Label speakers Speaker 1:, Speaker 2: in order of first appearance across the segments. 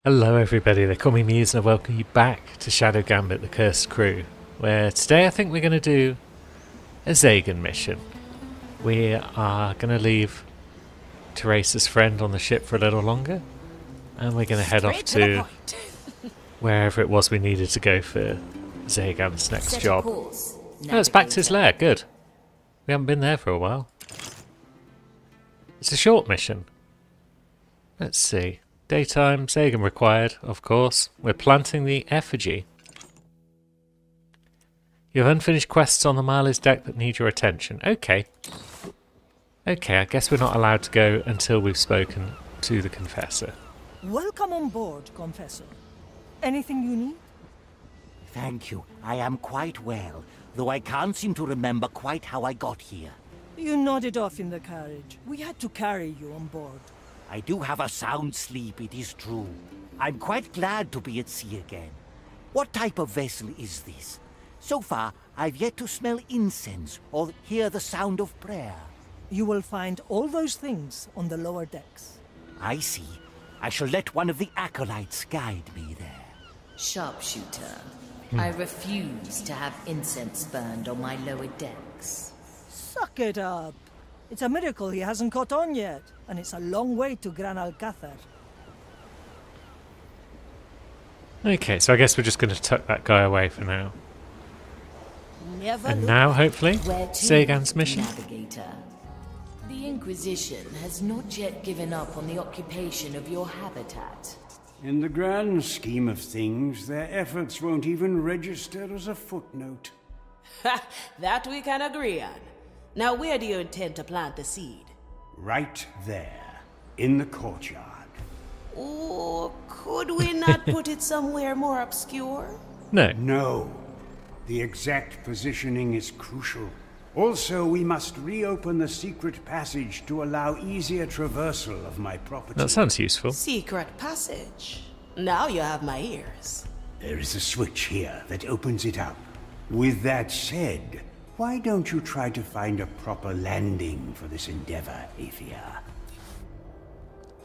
Speaker 1: Hello everybody, they call me Muse and I welcome you back to Shadow Gambit the Cursed Crew, where today I think we're going to do a Zagan mission. We are going to leave Teresa's friend on the ship for a little longer, and we're going to head off to wherever it was we needed to go for Zagan's next job. Oh, it's back to his lair, good. We haven't been there for a while. It's a short mission. Let's see. Daytime, Zagan required, of course. We're planting the effigy. You have unfinished quests on the Marley's deck that need your attention. Okay. Okay, I guess we're not allowed to go until we've spoken to the Confessor.
Speaker 2: Welcome on board, Confessor. Anything you need?
Speaker 3: Thank you. I am quite well, though I can't seem to remember quite how I got here.
Speaker 2: You nodded off in the carriage. We had to carry you on board.
Speaker 3: I do have a sound sleep, it is true. I'm quite glad to be at sea again. What type of vessel is this? So far, I've yet to smell incense or hear the sound of prayer.
Speaker 2: You will find all those things on the lower decks.
Speaker 3: I see. I shall let one of the acolytes guide me there.
Speaker 4: Sharpshooter, I refuse to have incense burned on my lower decks.
Speaker 2: Suck it up. It's a miracle he hasn't caught on yet, and it's a long way to Gran Alcázar.
Speaker 1: Okay, so I guess we're just going to tuck that guy away for now.
Speaker 2: Never
Speaker 1: And
Speaker 2: look-
Speaker 1: now, hopefully,
Speaker 4: Where to,
Speaker 1: Zagan's mission.
Speaker 4: Navigator? The Inquisition has not yet given up on the occupation of your habitat.
Speaker 5: In the grand scheme of things, their efforts won't even register as a footnote.
Speaker 6: That we can agree on. Now where do you intend to plant the seed?
Speaker 5: Right there, in the courtyard.
Speaker 6: Or could we not put it somewhere more obscure?
Speaker 1: No.
Speaker 5: No, the exact positioning is crucial. Also, we must reopen the secret passage to allow easier traversal of my property.
Speaker 1: That sounds useful.
Speaker 6: Secret passage. Now you have my ears.
Speaker 5: There is a switch here that opens it up. With that said, why don't you try to find a proper landing for this endeavor, Aethia?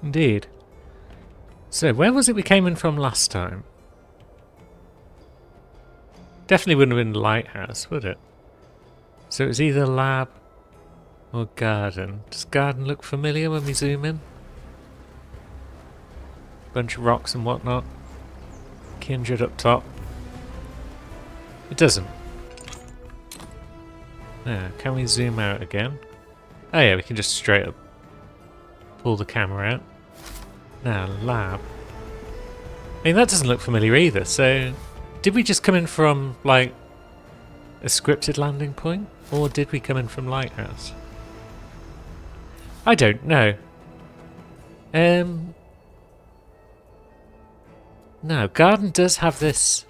Speaker 1: Indeed. So, where was it we came in from last time? Definitely wouldn't have been the lighthouse, would it? So it was either lab or garden. Does garden look familiar when we zoom in? Bunch of rocks and whatnot. Kindred up top. It doesn't. Now, can we zoom out again? Oh yeah, we can just straight up pull the camera out. Now, lab. I mean, that doesn't look familiar either, so... Did we just come in from, like, a scripted landing point? Or did we come in from Lighthouse? I don't know. No, Garden does have this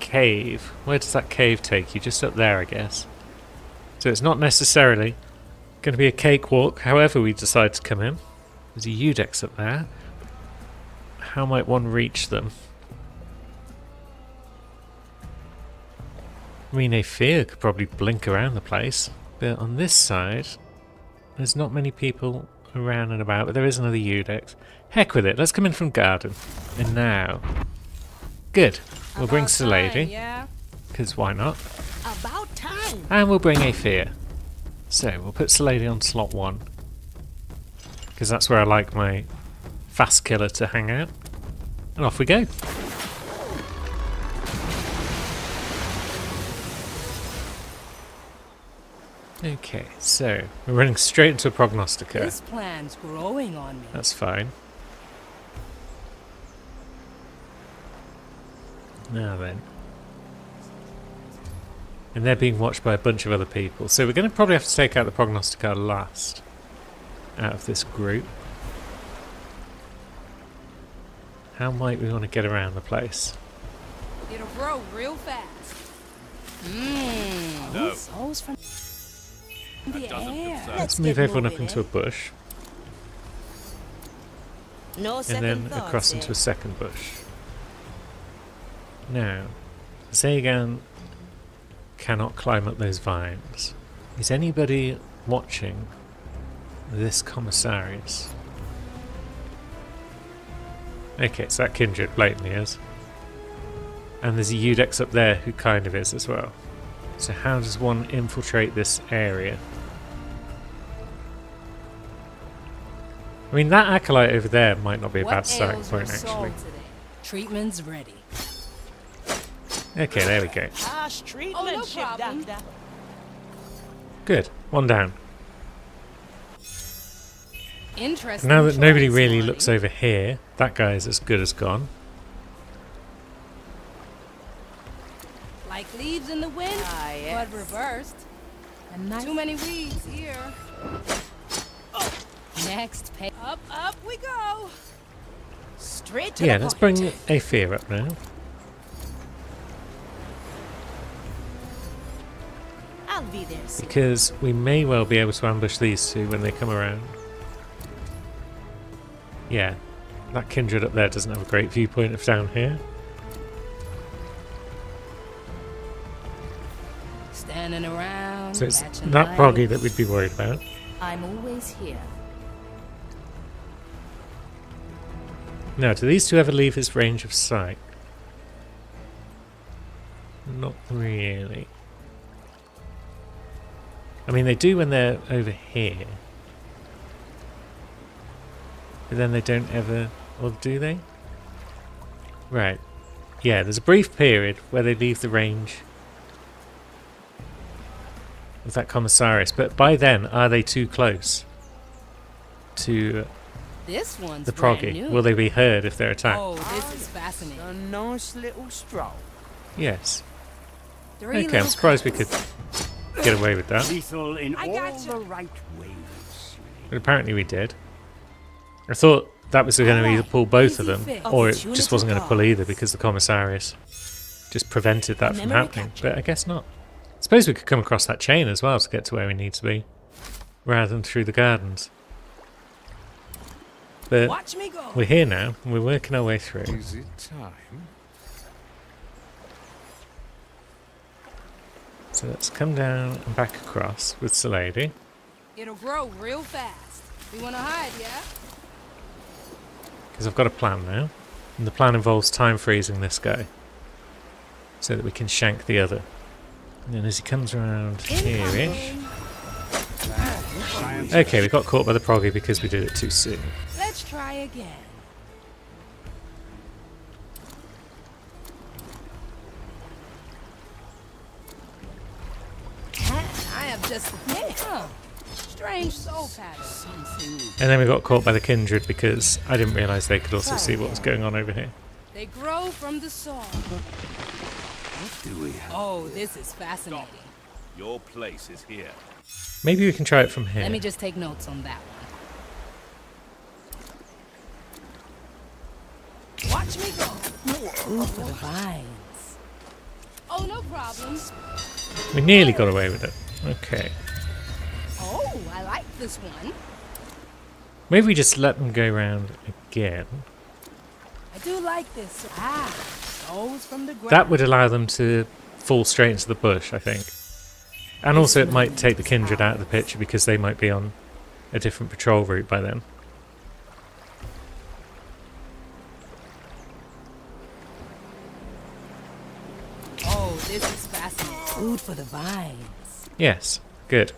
Speaker 1: cave. Where does that cave take you? Just up there, I guess. So it's not necessarily going to be a cakewalk, however we decide to come in. There's a Udex up there. How might one reach them? I mean, a fear could probably blink around the place. But on this side, there's not many people around and about, but there is another Udex. Heck with it, let's come in from Garden. And now... Good. We'll bring Salady.
Speaker 6: Yeah.
Speaker 1: Because why not?
Speaker 6: About time.
Speaker 1: And we'll bring a fear. So, we'll put Salady on slot 1. Because that's where I like my fast killer to hang out. And off we go. Okay, so we're running straight into a Prognostica.
Speaker 2: This plan's growing on me.
Speaker 1: That's fine. Now then. And they're being watched by a bunch of other people. So we're going to probably have to take out the Prognostica last out of this group. How might we want to get around the place?
Speaker 6: It'll grow real fast.
Speaker 5: No.
Speaker 2: Souls from the air.
Speaker 1: Let's move everyone up into a bush.
Speaker 6: No
Speaker 1: And
Speaker 6: second
Speaker 1: then
Speaker 6: thoughts,
Speaker 1: across into a second bush. Now, Zagan cannot climb up those vines. Is anybody watching this commissarius? Okay, so that Kindred blatantly is. And there's a Eudex up there who kind of is as well. So how does one infiltrate this area? I mean, that Acolyte over there might not be a bad starting point, actually.
Speaker 7: Treatment's ready.
Speaker 1: Okay, there we go.
Speaker 6: Harsh treatment, ship doctor.
Speaker 1: Good. One down.
Speaker 7: Interesting.
Speaker 1: Now that nobody
Speaker 7: choice,
Speaker 1: really
Speaker 7: Marty.
Speaker 1: looks over here, that guy is as good as gone.
Speaker 7: Like leaves in the wind,
Speaker 6: Ah, yes.
Speaker 7: but reversed. Too many weeds here. Next page. Up we go.
Speaker 6: Straight to
Speaker 1: Yeah,
Speaker 6: the
Speaker 1: let's
Speaker 6: point.
Speaker 1: bring Aethir up now.
Speaker 6: I'll be there soon.
Speaker 1: Because we may well be able to ambush these two when they come around. Yeah, that Kindred up there doesn't have a great viewpoint of down here.
Speaker 7: Standing around.
Speaker 1: So it's
Speaker 7: catching
Speaker 1: that
Speaker 7: light.
Speaker 1: proggy that we'd be worried about.
Speaker 4: I'm always here.
Speaker 1: Now, do these two ever leave his range of sight? Not really. I mean, they do when they're over here. But then they don't ever... Or do they? Right. Yeah, there's a brief period where they leave the range of that Commissarius. But by then, are they too close to
Speaker 7: This one's
Speaker 1: the
Speaker 7: brand
Speaker 1: proggy?
Speaker 7: new.
Speaker 1: Will they be heard if they're attacked?
Speaker 7: Oh, this is fascinating.
Speaker 3: A nice little stroll.
Speaker 1: Yes.
Speaker 7: Three
Speaker 1: Okay, I'm
Speaker 7: little
Speaker 1: surprised we could get away with that.
Speaker 5: Lethal in
Speaker 7: I
Speaker 5: all
Speaker 7: gotcha.
Speaker 5: the right ways.
Speaker 1: But apparently we did. I thought that was going to either pull both of them,
Speaker 7: Easy fix.
Speaker 1: or it just wasn't going to pull either because the Commissarius just prevented that from
Speaker 6: Memory
Speaker 1: happening.
Speaker 6: capture.
Speaker 1: But I guess not. Suppose we could come across that chain as well to get to where we need to be, rather than through the gardens. But
Speaker 7: Watch me go.
Speaker 1: we're here now, and we're working our way through.
Speaker 8: Is it time?
Speaker 1: So let's come down and back across with Salady.
Speaker 7: It'll grow real fast. We want to hide, yeah?
Speaker 1: Because I've got a plan now. And the plan involves time freezing this guy. So that we can shank the other. And then as he comes around here-ish... Okay, we got caught by the proggy because we did it too soon.
Speaker 7: Let's try again. I have just the thing. Huh. Strange soul pattern.
Speaker 1: And then we got caught by the Kindred because I didn't realise they could also see what was going on over here.
Speaker 7: They grow from the soul.
Speaker 8: What do we have?
Speaker 7: Oh, this is fascinating.
Speaker 8: Your place is here.
Speaker 1: Maybe we can try it from here.
Speaker 7: Let me just take notes on that one. Watch me go. Ooh, for the vines. Oh, no problem.
Speaker 1: We nearly got away with it. Okay.
Speaker 7: Oh, I like this one.
Speaker 1: Maybe we just let them go round again.
Speaker 7: I do like this. Ah, those from the ground.
Speaker 1: That would allow them to fall straight into the bush, I think. And also it might take the Kindred out of the picture because they might be on a different patrol route by then.
Speaker 7: Oh, this is fascinating. Food for the vines.
Speaker 1: Yes, good.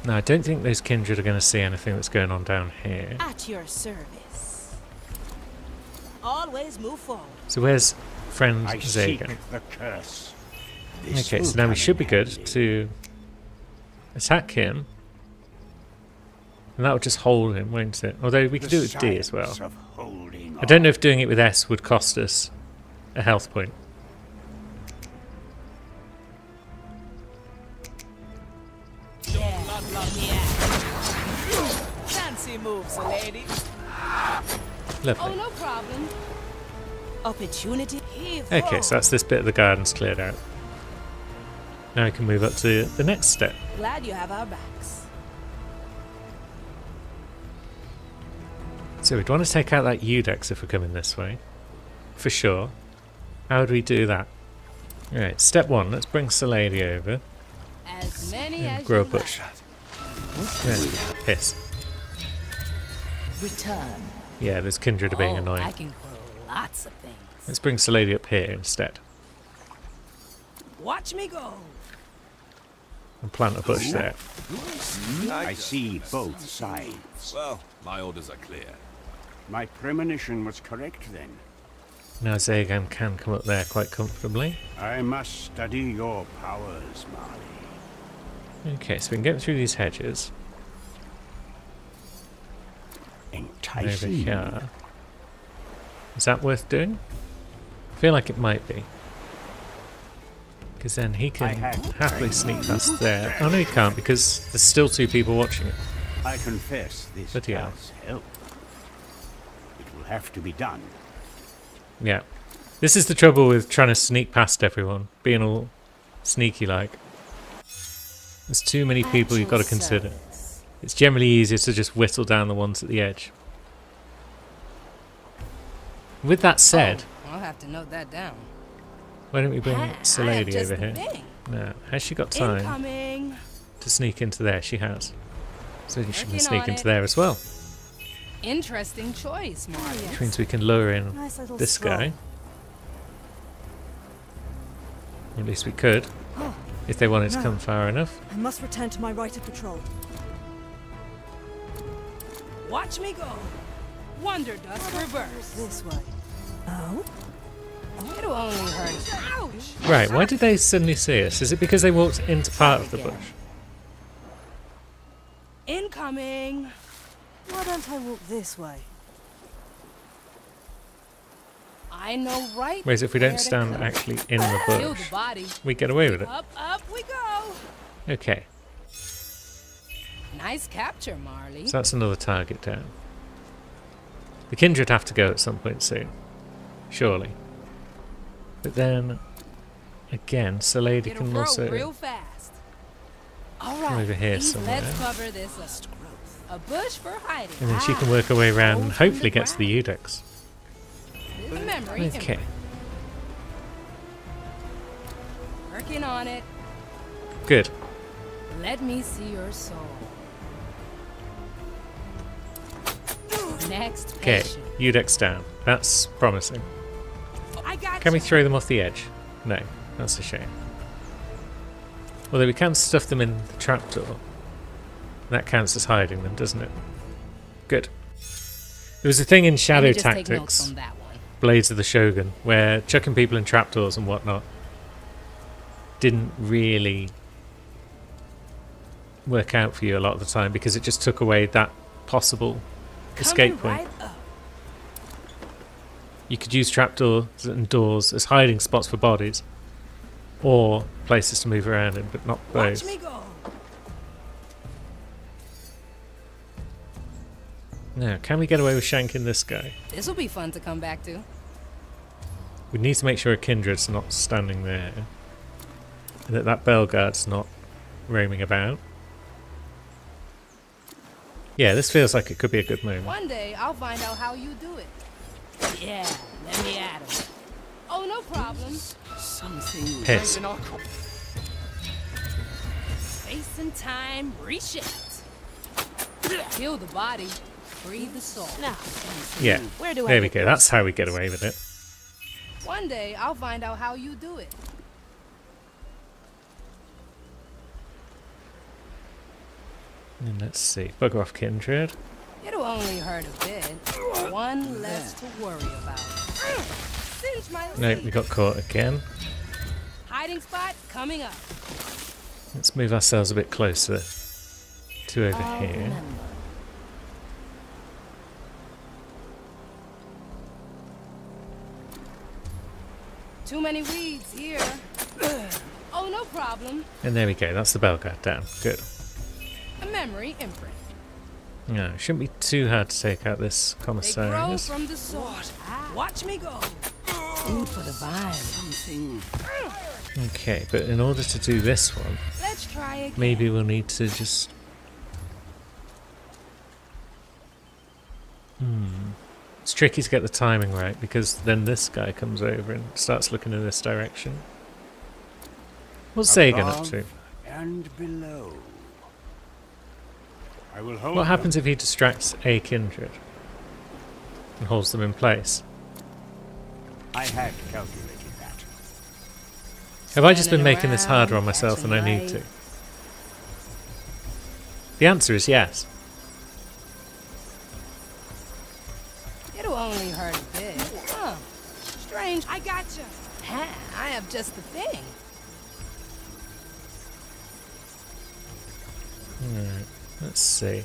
Speaker 1: No, I don't think those Kindred are going to see anything that's going on down here.
Speaker 6: At your service. Always move forward.
Speaker 1: So where's friend
Speaker 5: I seek
Speaker 1: Zagan?
Speaker 5: the curse. This
Speaker 1: Okay,
Speaker 5: will
Speaker 1: so now we
Speaker 5: come
Speaker 1: should be
Speaker 5: in
Speaker 1: good
Speaker 5: handy.
Speaker 1: to attack him. And that will just hold him, won't it? Although we could do it with D as well.
Speaker 5: science of holding
Speaker 1: I don't
Speaker 5: on.
Speaker 1: know if doing it with S would cost us a health point.
Speaker 6: Fancy moves, lady.
Speaker 1: Lovely.
Speaker 7: Oh, no problem.
Speaker 6: Opportunity. Heave
Speaker 1: Okay,
Speaker 6: ho.
Speaker 1: so that's this bit of the gardens cleared out. Now we can move up to the next step.
Speaker 6: Glad you have our backs.
Speaker 1: So we'd want to take out that Eudex if we're coming this way. For sure. How would we do that? Alright, step one, let's bring Salady over.
Speaker 7: As many
Speaker 1: And
Speaker 7: as
Speaker 1: grow a
Speaker 7: you
Speaker 1: bush.
Speaker 7: like.
Speaker 1: Yeah, piss.
Speaker 4: Return.
Speaker 1: Yeah, there's Kindred being annoying.
Speaker 7: I can grow lots of things.
Speaker 1: Let's bring Saladi up here instead.
Speaker 7: Watch me go.
Speaker 1: And plant a bush there.
Speaker 5: I see both sides.
Speaker 8: Well, my orders are clear.
Speaker 5: My premonition was correct then.
Speaker 1: Now Zagan can come up there quite comfortably.
Speaker 5: I must study your powers, Marley.
Speaker 1: Okay, so we can get through these hedges. Over
Speaker 5: Enticing.
Speaker 1: here. Is that worth doing? I feel like it might be. Because then he can happily sneak past there. Oh no, he can't because there's still 2 people watching it.
Speaker 5: I confess this
Speaker 1: But yeah.
Speaker 5: does help. It will have to be done.
Speaker 1: Yeah. This is the trouble with trying to sneak past everyone. Being all sneaky like. There's too many people you've got to consider. It's generally easier to just whittle down the ones at the edge. With that said,
Speaker 7: I'll have to note that down.
Speaker 1: why don't we bring
Speaker 7: I have
Speaker 1: Saladi
Speaker 7: just
Speaker 1: over
Speaker 7: the
Speaker 1: here?
Speaker 7: thing.
Speaker 1: No. Has she got time
Speaker 7: Incoming.
Speaker 1: to sneak into there? She has. So she can
Speaker 7: Working
Speaker 1: sneak
Speaker 7: on
Speaker 1: into
Speaker 7: it.
Speaker 1: there as well.
Speaker 7: Interesting choice, Marley.
Speaker 1: Which means we can lure in
Speaker 2: Nice little
Speaker 1: this
Speaker 2: stroll.
Speaker 1: guy. At least we could. If they wanted to
Speaker 2: No.
Speaker 1: come far enough.
Speaker 2: I must return to my right of patrol.
Speaker 7: Watch me go. Wonder Dust reverse.
Speaker 2: This way. Oh?
Speaker 7: It'll only hurt. Ouch!
Speaker 1: Right, why did they suddenly see us? Is it because they walked into part of the bush?
Speaker 7: Incoming.
Speaker 2: Why don't I walk this way?
Speaker 7: I know right.
Speaker 1: Whereas if we
Speaker 7: where
Speaker 1: don't
Speaker 7: to
Speaker 1: stand
Speaker 7: go.
Speaker 1: actually in the
Speaker 7: Kill
Speaker 1: bush,
Speaker 7: the body.
Speaker 1: we get away with it.
Speaker 7: Up we go.
Speaker 1: Okay,
Speaker 7: Nice capture, Marley.
Speaker 1: so that's another target down. The Kindred have to go at some point soon. Surely. But then, again, Saladi
Speaker 7: It'll
Speaker 1: can
Speaker 7: grow
Speaker 1: also
Speaker 7: real fast. All
Speaker 1: come
Speaker 7: right.
Speaker 1: over here
Speaker 7: Let's
Speaker 1: somewhere.
Speaker 7: cover this up. A bush for hiding.
Speaker 1: And then she can work her way around and hopefully get to the Udex.
Speaker 7: The memory.
Speaker 1: Okay.
Speaker 7: Working on it.
Speaker 1: Good.
Speaker 7: Let me see your soul. Next
Speaker 1: Okay,
Speaker 7: patient.
Speaker 1: Udex down. That's promising.
Speaker 7: I got
Speaker 1: Can we
Speaker 7: you.
Speaker 1: throw them off the edge? No, that's a shame. Although we can stuff them in the trapdoor. That counts as hiding them, doesn't it? Good. There was a thing in
Speaker 7: Let
Speaker 1: Shadow
Speaker 7: me just take notes
Speaker 1: Tactics,
Speaker 7: on that one.
Speaker 1: Blades of the Shogun, where chucking people in trapdoors and whatnot didn't really work out for you a lot of the time because it just took away that possible escape point.
Speaker 7: Right up.
Speaker 1: You could use trapdoors and doors as hiding spots for bodies, or places to move around in, but not
Speaker 7: Watch
Speaker 1: both.
Speaker 7: me go.
Speaker 1: Now, can we get away with shanking this guy?
Speaker 7: This will be fun to come back to.
Speaker 1: We need to make sure a Kindred's not standing there, and that Belguard's not roaming about. Yeah, this feels like it could be a good move.
Speaker 7: One day I'll find out how you do it. Yeah, let me at him. Oh, no problem.
Speaker 8: Something
Speaker 1: Piss.
Speaker 8: in our
Speaker 7: Space and time reshift. Kill the body, free the soul.
Speaker 6: Now,
Speaker 1: Yeah,
Speaker 6: where do I
Speaker 1: there we
Speaker 6: get
Speaker 1: go.
Speaker 6: this?
Speaker 1: That's how we get away with it.
Speaker 7: One day I'll find out how you do it.
Speaker 1: And let's see. Bugger off, Kindred.
Speaker 7: It'll only hurt a bit. One less to worry about. Singe my
Speaker 1: Nope, we
Speaker 7: seat.
Speaker 1: got caught again.
Speaker 7: Hiding spot coming up.
Speaker 1: Let's move ourselves a bit closer to over
Speaker 4: I'll
Speaker 1: here.
Speaker 4: remember.
Speaker 7: Too many weeds here. Oh, no problem.
Speaker 1: And there we go. That's the Belguard down. Good.
Speaker 7: A memory imprint.
Speaker 1: No, shouldn't be too hard to take out this
Speaker 7: They grow
Speaker 1: commissarius.
Speaker 7: from the soul. Watch me go.
Speaker 4: Food for the vine.
Speaker 8: something.
Speaker 1: Okay, but in order to do this one,
Speaker 7: Let's try again.
Speaker 1: maybe we'll need to just... It's tricky to get the timing right because then this guy comes over and starts looking in this direction. What's Zagan up to?
Speaker 5: And below. I will hold
Speaker 1: What
Speaker 5: them.
Speaker 1: happens if he distracts a Kindred? and holds them in place.
Speaker 5: I had calculated that.
Speaker 1: Have I just been making this harder on myself than I need to? The answer is yes.
Speaker 7: It'll only hurt a bit. Huh. Strange. I gotcha. Ha, I have just the thing.
Speaker 1: Alright, let's see.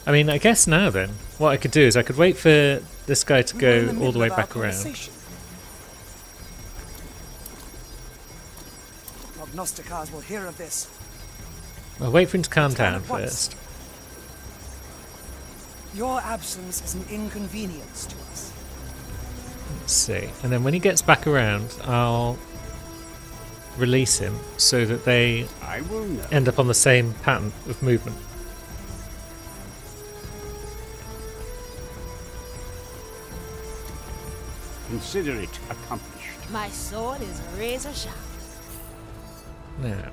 Speaker 1: I mean, I guess now then, what I could do is I could wait for this guy to go all the way back around.
Speaker 9: Prognosticators will hear of this.
Speaker 1: I'll wait for him to calm down first.
Speaker 9: Your absence is an inconvenience to us.
Speaker 1: Let's see. And then when he gets back around, I'll release him so that they end up on the same pattern of movement.
Speaker 5: Consider it accomplished.
Speaker 4: My sword is razor sharp.
Speaker 1: Now.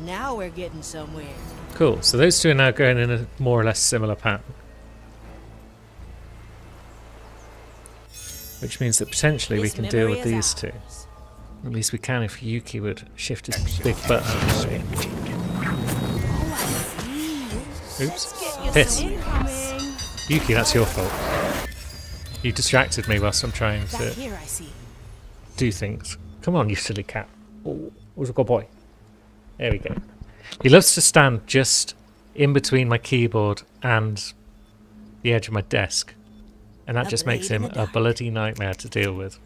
Speaker 4: Now we're getting somewhere.
Speaker 1: Cool. So those two are now going in a more or less similar pattern. Which means that potentially we can deal with these two. At least we can if Yuki would shift his big butt out of the way. Oops. Piss. Yuki, that's your fault. You distracted me whilst I'm trying to do things. Come on, you silly cat. Oh, who's a good boy? There we go. He loves to stand just in between my keyboard and the edge of my desk. And that just makes him a bloody nightmare to deal with.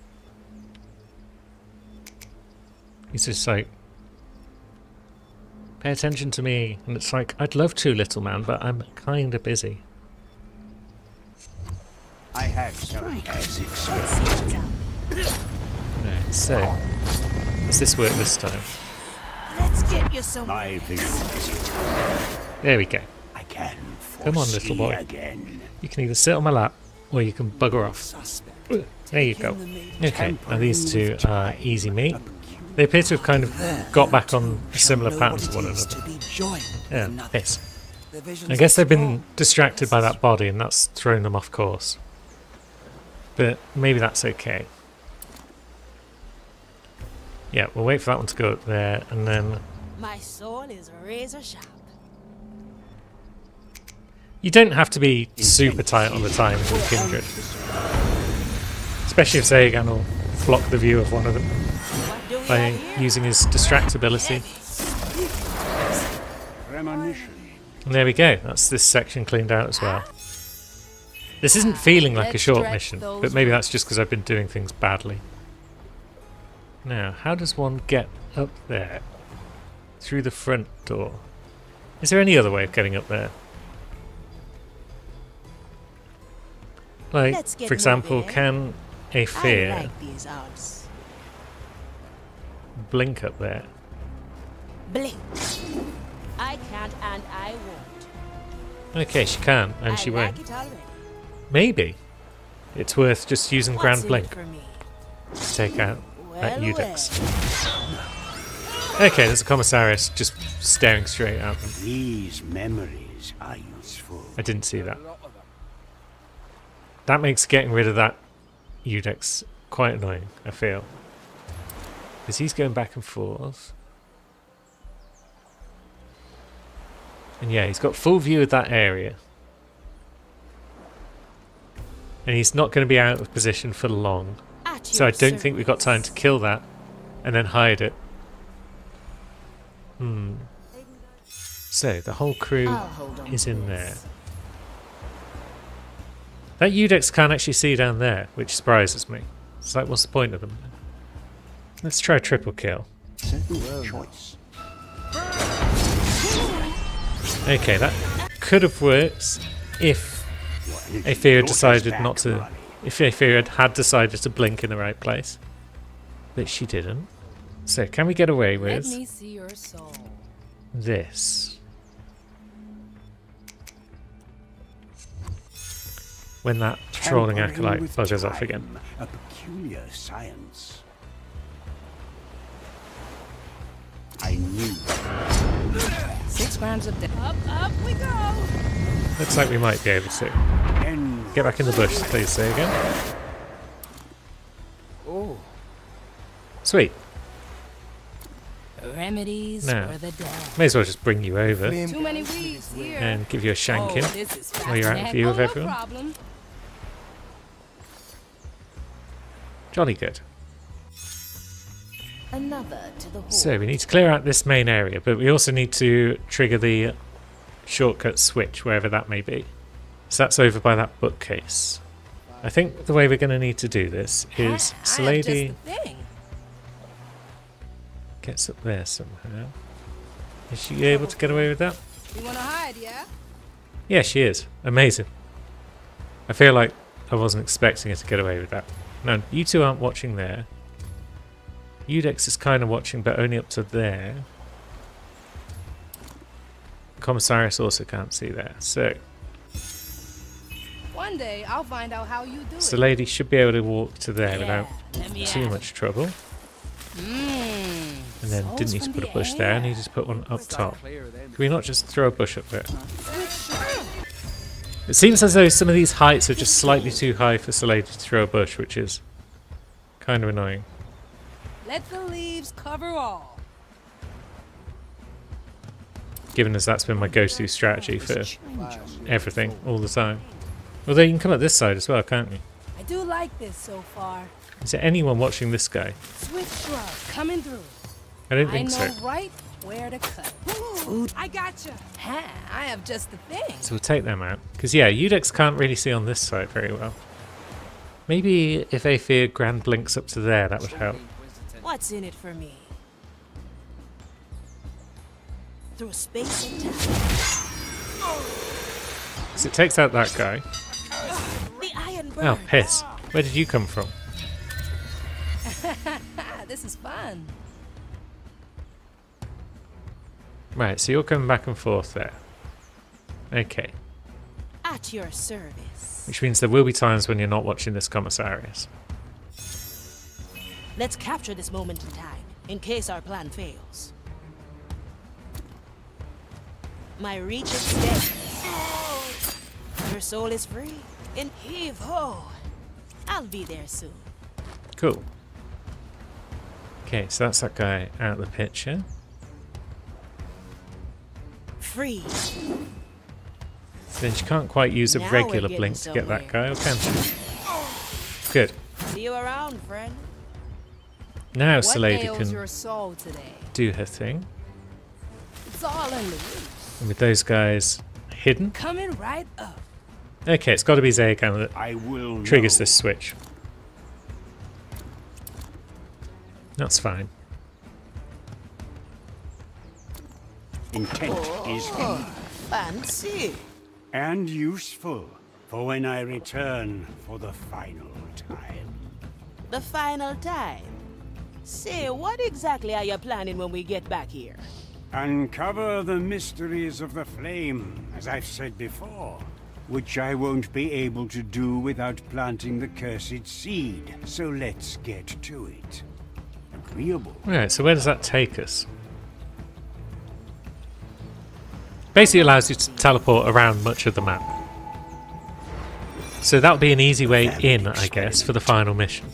Speaker 1: He's just like, pay attention to me. And it's like, I'd love to, little man, but I'm kind of busy.
Speaker 5: I have some as
Speaker 1: Right, so, does this work this time?
Speaker 4: Let's get you some.
Speaker 5: My vision.
Speaker 1: There we go.
Speaker 5: I can.
Speaker 1: Come on, little boy.
Speaker 5: Again.
Speaker 1: You can either sit on my lap or you can bugger off. There you go. Okay, now these two are easy meat. They appear to have kind of got back on a similar pattern to one another. Yeah, piss. I guess they've been distracted by that body and that's thrown them off course. But maybe that's okay. Yeah, we'll wait for that one to go up there and then...
Speaker 4: My sword is razor sharp.
Speaker 1: You don't have to be super tight on the time with Kindred. Especially if Zagan will block the view of one of them by using his distractibility. And there we go, that's this section cleaned out as well. This isn't feeling like a short mission, but maybe that's just because I've been doing things badly. Now, how does one get up there? Through the front door. Is there any other way of getting up there? Like, for example, can a fear blink up there?
Speaker 4: Blink. I can't and I won't.
Speaker 1: Okay, she can, and she won't.
Speaker 4: Like it already.
Speaker 1: Maybe it's worth just using
Speaker 4: What's
Speaker 1: Grand
Speaker 4: in it
Speaker 1: Blink
Speaker 4: for me?
Speaker 1: to take out that
Speaker 4: Well,
Speaker 1: Eudex. Okay, there's a Commissarius just staring straight at them.
Speaker 5: These memories are useful.
Speaker 1: I didn't see that. That makes getting rid of that Eudex quite annoying, I feel. Because he's going back and forth. And yeah, he's got full view of that area. And he's not going to be out of position for long. So I don't think we've got time to kill that and then hide it. So the whole crew is in there. That Eudex can't actually see down there, which surprises me. It's like, what's the point of them? Let's try triple kill.
Speaker 5: Choice.
Speaker 1: Okay, that could have worked if Aethea decided not to. If Aethea had decided to blink in the right place, but she didn't. So can we get away with
Speaker 7: Let me see your soul.
Speaker 1: this? When that patrolling acolyte buggers off again.
Speaker 5: A peculiar science. I knew.
Speaker 7: 6 grams of death. Up we go.
Speaker 1: Looks like we might be able to.
Speaker 5: End
Speaker 1: Get back in the bush, please. There you go.
Speaker 7: Oh.
Speaker 1: Sweet.
Speaker 7: Remedies
Speaker 1: Now,
Speaker 7: for the dead.
Speaker 1: may as well just bring you over
Speaker 7: Too many weeds here.
Speaker 1: and give you a shanking
Speaker 7: This is
Speaker 1: while you're out of view of
Speaker 7: no
Speaker 1: everyone.
Speaker 7: problem.
Speaker 1: Jolly good.
Speaker 4: Another to the hall.
Speaker 1: So we need to clear out this main area, but we also need to trigger the shortcut switch, wherever that may be. So that's over by that bookcase. I think the way we're going to need to do this is Slady gets up there somehow. Is she able to get away with that?
Speaker 7: You wanna hide, yeah?
Speaker 1: Yeah, she is. Amazing. I feel like I wasn't expecting her to get away with that. No, you two aren't watching there. Udex is kind of watching, but only up to there. Commissarius also can't see there. So,
Speaker 7: One day I'll find out how you do
Speaker 1: the lady should be able to walk to there without
Speaker 7: let me
Speaker 1: too
Speaker 7: ask.
Speaker 1: much trouble. And then didn't need to put a bush there, I needed to put one up top. Can we not just throw a bush up there? It seems as though some of these heights are just slightly too high for Slady to throw a bush, which is kind of annoying.
Speaker 7: Let the leaves cover all.
Speaker 1: Given as that's been my go-to strategy for everything all the time. Although you can come up this side as well, can't you?
Speaker 7: I do like this so far.
Speaker 1: Is there anyone watching this guy?
Speaker 7: Swift shrub coming through.
Speaker 1: I don't think
Speaker 7: I know
Speaker 1: so.
Speaker 7: right where to cut. Ooh, I gotcha. Ha, I have just the thing.
Speaker 1: So we'll take them out. Because yeah, Udex can't really see on this side very well. Maybe if Aethir Grand blinks up to there, that would help.
Speaker 6: What's in it for me? Through space and time.
Speaker 1: So it takes out that guy.
Speaker 6: The iron bird.
Speaker 1: Oh, piss. Where did you come from?
Speaker 7: This is fun.
Speaker 1: Right, so you're coming back and forth there. Okay.
Speaker 6: At your service.
Speaker 1: Which means there will be times when you're not watching this Commissarius.
Speaker 6: Let's capture this moment in time, in case our plan fails. My reach extends. Your soul is free. In heave ho. I'll be there soon.
Speaker 1: Cool. Okay, so that's that guy out of the picture.
Speaker 6: Free.
Speaker 1: Then she can't quite use a
Speaker 6: Now
Speaker 1: regular
Speaker 6: we're
Speaker 1: blink
Speaker 6: getting
Speaker 1: to get that
Speaker 6: somewhere.
Speaker 1: guy, or can she? Good.
Speaker 6: See you around, friend.
Speaker 1: Now
Speaker 7: What
Speaker 1: Slady
Speaker 7: ails
Speaker 1: can
Speaker 7: your soul today?
Speaker 1: do her thing.
Speaker 7: It's all in the roots.
Speaker 1: And with those guys hidden.
Speaker 7: Coming right up.
Speaker 1: Okay, it's got to be Zagan that
Speaker 5: I will
Speaker 1: triggers
Speaker 5: know.
Speaker 1: this switch. That's fine.
Speaker 5: Intent is key
Speaker 6: Fancy.
Speaker 5: and useful for when I return for the final time.
Speaker 6: The final time. Say, what exactly are you planning when we get back here?
Speaker 5: Uncover the mysteries of the flame, as I've said before, which I won't be able to do without planting the cursed seed. So let's get to it. Agreeable.
Speaker 1: Right, so where does that take us? Basically allows you to teleport around much of the map. So that would be an easy way in, I guess, for the final mission.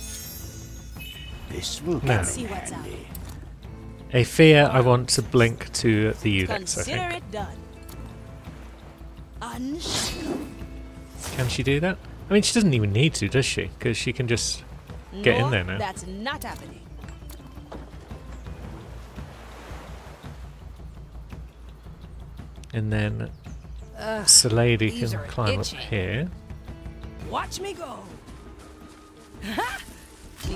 Speaker 5: This will
Speaker 1: Now,
Speaker 5: come
Speaker 6: See what's out.
Speaker 5: handy.
Speaker 1: a fear I want to blink to the Udex, I
Speaker 6: Consider
Speaker 1: think.
Speaker 6: it done. Unshackled.
Speaker 1: Can she do that? I mean, she doesn't even need to, does she? Because she can just get in there now.
Speaker 6: That's not happening.
Speaker 1: And then Slady
Speaker 7: these
Speaker 1: can
Speaker 7: are
Speaker 1: climb
Speaker 7: itchy.
Speaker 1: up here.
Speaker 7: Watch me go.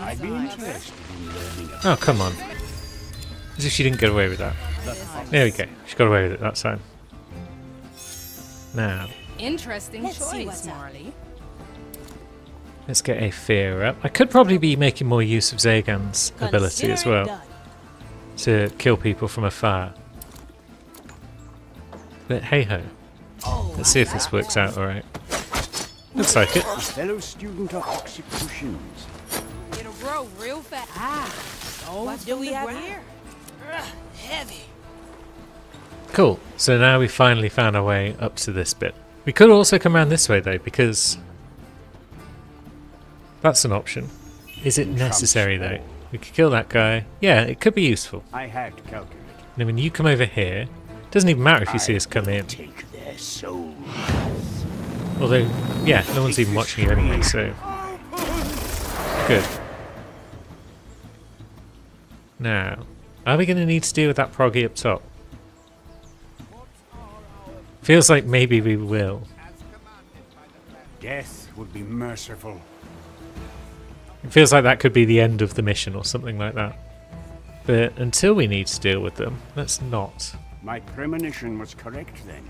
Speaker 5: I'd be interested in learning
Speaker 1: Oh, come on. As if she didn't get away with that. There we go. She got away with it that time. Now,
Speaker 7: Interesting
Speaker 6: Let's see
Speaker 7: choice,
Speaker 6: what's up.
Speaker 7: Marley.
Speaker 1: let's get a fear up. I could probably be making more use of Zagan's ability
Speaker 6: Consider
Speaker 1: as
Speaker 6: it
Speaker 1: well
Speaker 6: done.
Speaker 1: to kill people from afar. But hey ho. Let's see if this works out alright. Looks like it.
Speaker 5: a fellow student of Oxypotions.
Speaker 7: It'll grow real fast.
Speaker 6: What do we have here? Heavy.
Speaker 1: Cool. So now we finally found our way up to this bit. We could also come around this way though, because That's an option. Is it necessary though? We could kill that guy. Yeah, it could be useful.
Speaker 5: I had calculated.
Speaker 1: And when you come over here, it doesn't even matter if you see us come in.
Speaker 5: Take their souls.
Speaker 1: Although, yeah, no one's even watching you anyway, so... Good. Now, are we going to need to deal with that proggy up top? Feels like maybe we will.
Speaker 5: Death would be merciful.
Speaker 1: It feels like that could be the end of the mission or something like that. But until we need to deal with them, let's not.
Speaker 5: My premonition was correct then.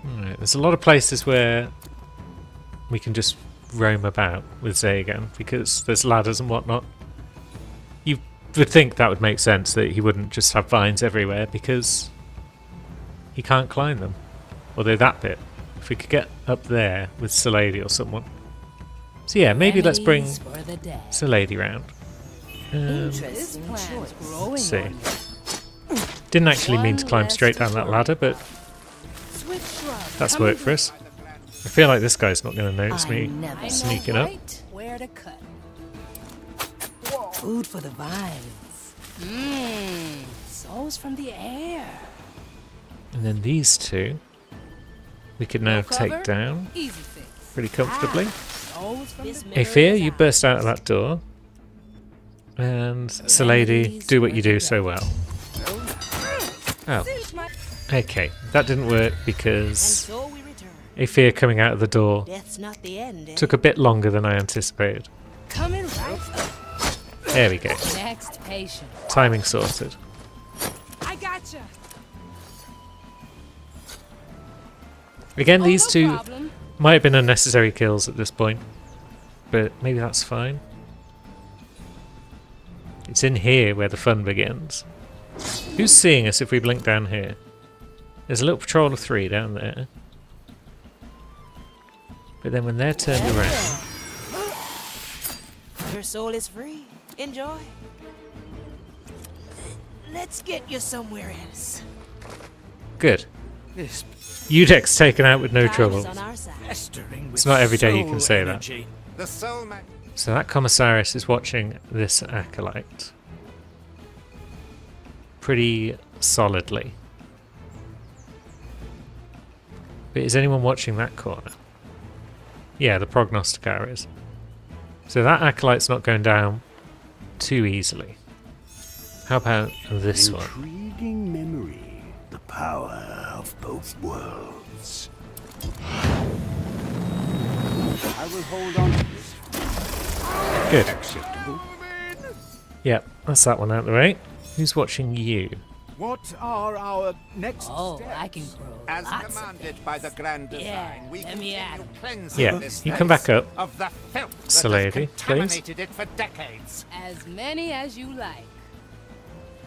Speaker 1: Alright, there's a lot of places where we can just roam about with Zagan because there's ladders and whatnot. You would think that would make sense that he wouldn't just have vines everywhere because he can't climb them. Although that bit, if we could get up there with Salady or someone. So yeah, maybe let's bring Salady round. Let's see. Didn't actually mean to climb straight down that ladder, but that's worked for us. I feel like this guy's not going to notice me sneaking up.
Speaker 7: Where to cut. Food for the vines. Mmm, souls from the air.
Speaker 1: And then these two, we could now take down pretty comfortably. Aethir, you burst out of that door. And Salady, do what you do so well. Oh. Okay, that didn't work because Aethir coming out of the door took a bit longer than I anticipated.
Speaker 7: Coming right up.
Speaker 1: There we go.
Speaker 7: Next patient.
Speaker 1: Timing sorted.
Speaker 7: I gotcha.
Speaker 1: Again,
Speaker 7: Oh,
Speaker 1: these
Speaker 7: no
Speaker 1: two
Speaker 7: problem.
Speaker 1: might have been unnecessary kills at this point, but maybe that's fine. It's in here where the fun begins. Who's seeing us if we blink down here? There's a little patrol of 3 down there. But then when they're turned around...
Speaker 6: Your soul is free. Enjoy. Let's get you somewhere else.
Speaker 1: Good. Udek's taken out with no
Speaker 6: Time is
Speaker 1: trouble.
Speaker 6: on our side.
Speaker 1: It's not every day you can say that. So that commissaris is watching this acolyte pretty solidly. But is anyone watching that corner? Yeah, the prognosticar is. So that acolyte's not going down too easily. How about this one?
Speaker 5: Intriguing memory. The power of both worlds. I will hold on to this.
Speaker 1: Good.
Speaker 5: Acceptable.
Speaker 1: Yep, that's that one out of the way. Who's watching you?
Speaker 10: What are our next
Speaker 7: Oh,
Speaker 10: steps?
Speaker 7: I can grow
Speaker 10: As
Speaker 7: lots of
Speaker 10: commanded
Speaker 7: things.
Speaker 10: by the grand design,
Speaker 7: Yeah,
Speaker 10: we
Speaker 7: let me at
Speaker 10: continue
Speaker 7: 'em.
Speaker 10: cleansing
Speaker 1: Yeah,
Speaker 10: this
Speaker 1: you come back
Speaker 10: place
Speaker 1: up.
Speaker 10: of the filth that
Speaker 1: Salady,
Speaker 10: has contaminated it for decades.
Speaker 7: As many as you like.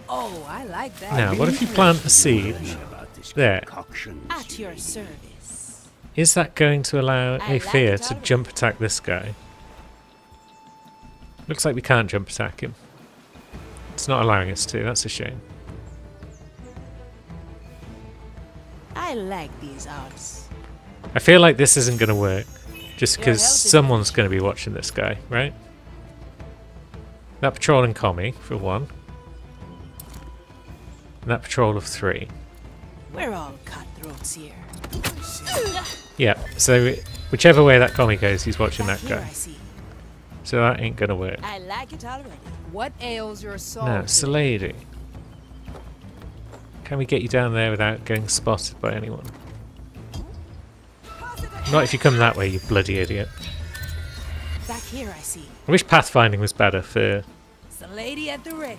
Speaker 7: Oh, I like that.
Speaker 1: Now, what if you plant a seed there?
Speaker 6: At your service.
Speaker 1: Is that going to allow
Speaker 6: I like
Speaker 1: Aethir
Speaker 6: it
Speaker 1: to
Speaker 6: already.
Speaker 1: jump attack this guy? Looks like we can't jump attack him. It's not allowing us to, that's a shame.
Speaker 6: I like these odds.
Speaker 1: I feel like this isn't going to work, just because
Speaker 6: health is
Speaker 1: someone's going to be watching this guy, right? That patrolling commie, for one. And that patrol of 3.
Speaker 6: We're all cutthroats here.
Speaker 1: Yeah, so whichever way that commie goes, he's watching
Speaker 6: Back
Speaker 1: that
Speaker 6: here,
Speaker 1: guy.
Speaker 6: I see.
Speaker 1: So that ain't going to work.
Speaker 6: I like it already.
Speaker 7: What ails your soul?
Speaker 1: No, it's a lady. Can we get you down there without getting spotted by anyone? Not if you come that way, you bloody idiot.
Speaker 6: Back here, I see.
Speaker 1: I wish pathfinding was better for
Speaker 7: It's a lady at the ready.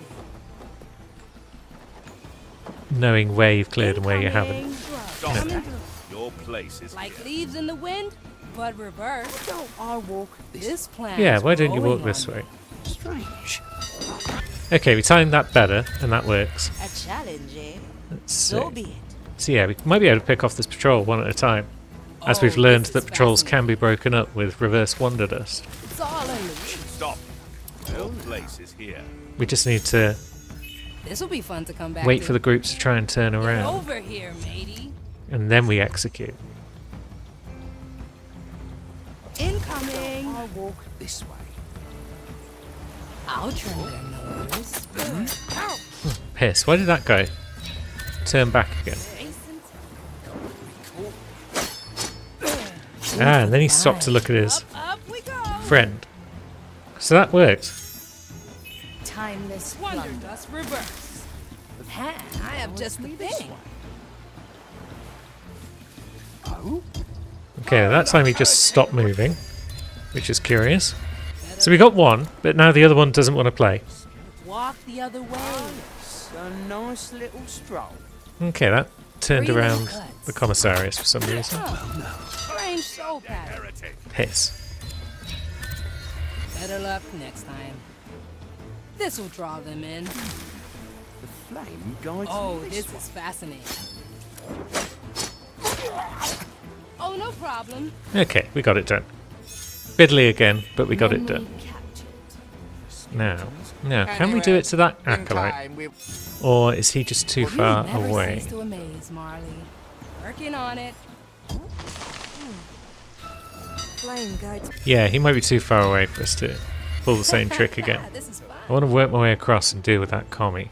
Speaker 1: knowing where you've cleared and where you
Speaker 7: Incoming.
Speaker 1: haven't.
Speaker 7: Coming through.
Speaker 8: Your place is
Speaker 7: Like
Speaker 8: here.
Speaker 7: leaves in the wind, but reverse. Don't I walk this plan?
Speaker 1: Yeah, why don't you walk this way? Okay, we timed that better, and that works.
Speaker 6: A challenge, eh?
Speaker 1: Let's
Speaker 6: So
Speaker 1: see.
Speaker 6: be it.
Speaker 1: So yeah, we might be able to pick off this patrol one at a time, as we've
Speaker 7: Oh,
Speaker 1: learned
Speaker 7: this
Speaker 1: that
Speaker 7: is
Speaker 1: patrols can be
Speaker 7: fascinating.
Speaker 1: broken up with reverse wonder dust.
Speaker 7: It's all in the
Speaker 8: Stop. Your place is here.
Speaker 1: We just need to
Speaker 7: This will be fun to come back
Speaker 1: wait
Speaker 7: to.
Speaker 1: for the groups to try and turn
Speaker 7: Get
Speaker 1: around,
Speaker 7: over here, matey.
Speaker 1: and then we execute.
Speaker 10: walk this way.
Speaker 7: I'll turn their nose.
Speaker 1: Piss. Why did that go? Turn back again. Ah, and then he stopped to look at his friend. So that worked.
Speaker 4: Timeless
Speaker 7: Wonder
Speaker 4: plunder.
Speaker 7: dust reverse. Ha, I have just the thing.
Speaker 1: Okay, that time he just stopped moving, which is curious. So we got one, but now the other one doesn't want to play.
Speaker 6: Walk the other way.
Speaker 10: A nice little stroll.
Speaker 1: Okay, that turned
Speaker 7: 3 little
Speaker 1: around
Speaker 7: cuts.
Speaker 1: the commissarius for some reason.
Speaker 7: Strange soul pattern.
Speaker 1: Piss.
Speaker 7: Better luck next time. This will draw them in.
Speaker 10: The flame guides
Speaker 7: Oh,
Speaker 10: me
Speaker 7: this is fascinating. Oh, no problem.
Speaker 1: Okay, we got it done. Fiddly again, but we got it
Speaker 4: Memory
Speaker 1: done.
Speaker 4: captured.
Speaker 1: Now, can we do it to that
Speaker 10: In
Speaker 1: acolyte?
Speaker 10: time we
Speaker 1: Or is he just too far
Speaker 7: Never
Speaker 1: away?
Speaker 7: cease to amaze, Marley. Working on it.
Speaker 2: Flame guides.
Speaker 1: Yeah, he might be too far away for us to pull the same trick again.
Speaker 7: This is fun.
Speaker 1: I want to work my way across and deal with that commie.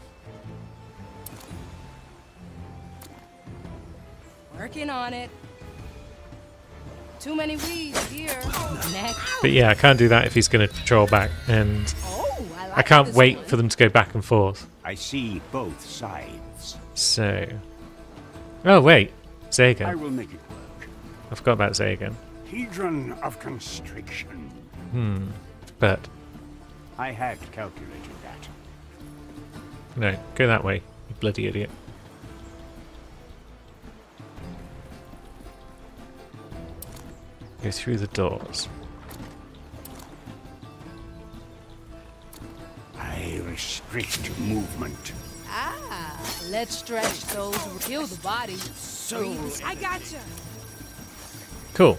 Speaker 7: Working on it. Too many weeds here. Next.
Speaker 1: But yeah, I can't do that if he's going to troll back, and
Speaker 7: Oh, I like
Speaker 1: I can't
Speaker 7: this
Speaker 1: wait
Speaker 7: one.
Speaker 1: for them to go back and forth.
Speaker 5: I see both sides.
Speaker 1: So... Oh, wait.
Speaker 5: I
Speaker 1: Zagan.
Speaker 5: will make it work.
Speaker 1: I forgot about Zagan.
Speaker 5: Hedron of Constriction.
Speaker 1: But,
Speaker 5: I had calculated that.
Speaker 1: no, go that way, you bloody idiot. Go through the doors.
Speaker 5: I restrict movement.
Speaker 7: Ah, let's stretch those. Kill the body.
Speaker 10: so
Speaker 7: I gotcha.
Speaker 1: Cool.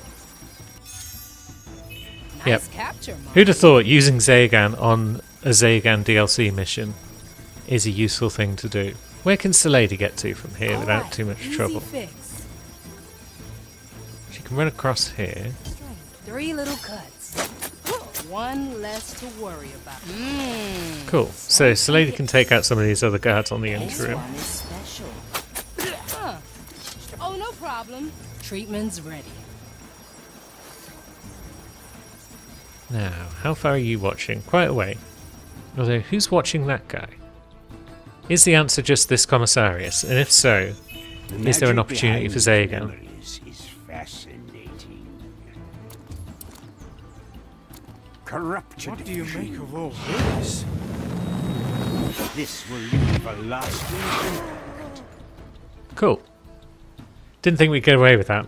Speaker 7: Nice
Speaker 1: Yep.
Speaker 7: capture, Marley.
Speaker 1: Who'd have thought using Zagan on a Zagan DLC mission is a useful thing to do? Where can Salady get to from here without
Speaker 7: Alright,
Speaker 1: too much
Speaker 7: easy
Speaker 1: trouble?
Speaker 7: Fix.
Speaker 1: She can run across here.
Speaker 7: 3 little cuts. 1 less to worry about.
Speaker 1: Cool. So Salady can take out some of these other guards on the
Speaker 4: This
Speaker 1: interim.
Speaker 4: one is special.
Speaker 7: Huh. Oh, no problem. Treatment's ready.
Speaker 1: Now, how far are you watching? Quite a way. Although, who's watching that guy? Is the answer just this commissarius? And if so,
Speaker 5: The
Speaker 1: is there an
Speaker 5: magic
Speaker 1: opportunity for
Speaker 5: behind
Speaker 1: Zagan?
Speaker 5: memories is fascinating. Corrupted
Speaker 10: What do you
Speaker 5: vision.
Speaker 10: make of all this?
Speaker 5: This will leave a lasting impact.
Speaker 1: Cool. Didn't think we'd get away with that.